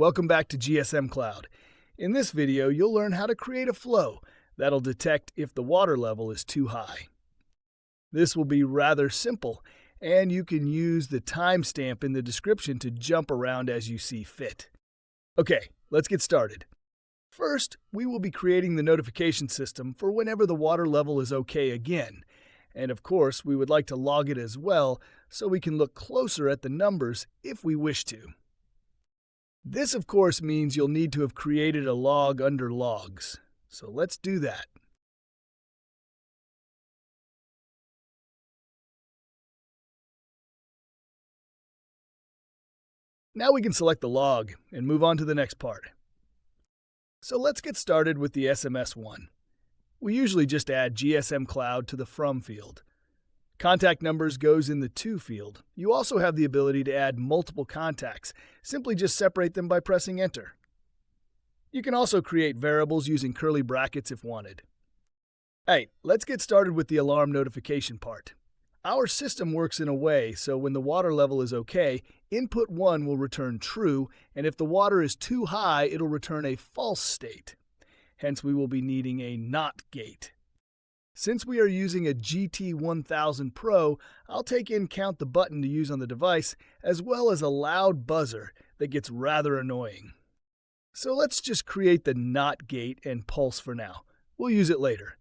Welcome back to GSMCloud. In this video, you'll learn how to create a flow that'll detect if the water level is too high. This will be rather simple, and you can use the timestamp in the description to jump around as you see fit. Okay, let's get started. First, we will be creating the notification system for whenever the water level is okay again. And of course, we would like to log it as well so we can look closer at the numbers if we wish to. This, of course, means you'll need to have created a log under logs. So let's do that. Now we can select the log and move on to the next part. So let's get started with the SMS one. We usually just add GSMCloud to the From field. Contact numbers goes in the To field. You also have the ability to add multiple contacts. Simply just separate them by pressing Enter. You can also create variables using curly brackets if wanted. Alright, let's get started with the alarm notification part. Our system works in a way so when the water level is okay, input 1 will return true, and if the water is too high, it'll return a false state. Hence, we will be needing a NOT gate. Since we are using a GT-1000 Pro, I'll take in count the button to use on the device, as well as a loud buzzer that gets rather annoying. So let's just create the NOT gate and pulse for now. We'll use it later.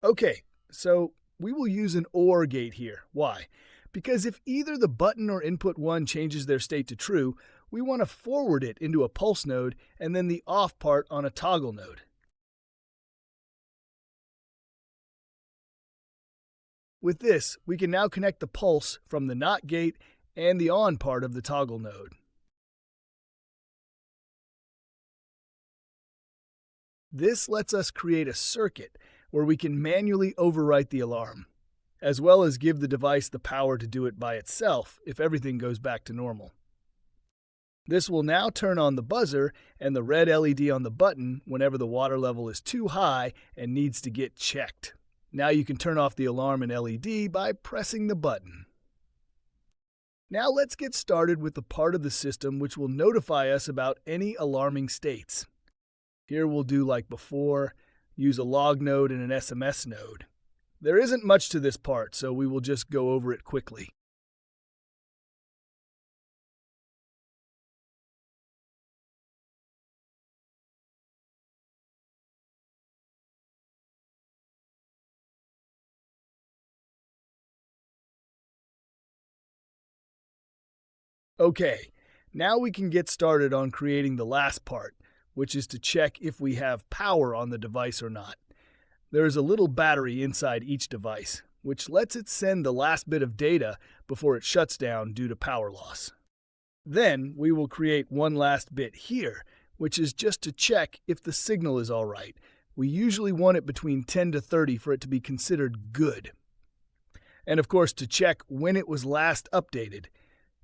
Okay, so we will use an OR gate here. Why? Because if either the button or input 1 changes their state to true, we want to forward it into a pulse node and then the off part on a toggle node. With this, we can now connect the pulse from the NOT gate and the on part of the toggle node. This lets us create a circuit where we can manually overwrite the alarm, as well as give the device the power to do it by itself if everything goes back to normal. This will now turn on the buzzer and the red LED on the button whenever the water level is too high and needs to get checked. Now you can turn off the alarm and LED by pressing the button. Now let's get started with the part of the system which will notify us about any alarming states. Here we'll do like before, use a log node and an SMS node. There isn't much to this part, so we will just go over it quickly. Okay, now we can get started on creating the last part, which is to check if we have power on the device or not. There is a little battery inside each device, which lets it send the last bit of data before it shuts down due to power loss. Then we will create one last bit here, which is just to check if the signal is all right. We usually want it between 10 to 30 for it to be considered good. And of course, to check when it was last updated.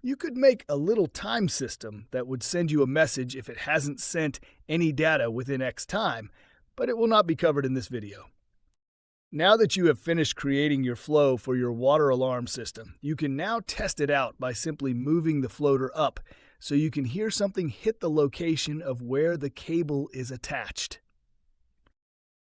You could make a little time system that would send you a message if it hasn't sent any data within X time, but it will not be covered in this video. Now that you have finished creating your flow for your water alarm system, you can now test it out by simply moving the floater up so you can hear something hit the location of where the cable is attached.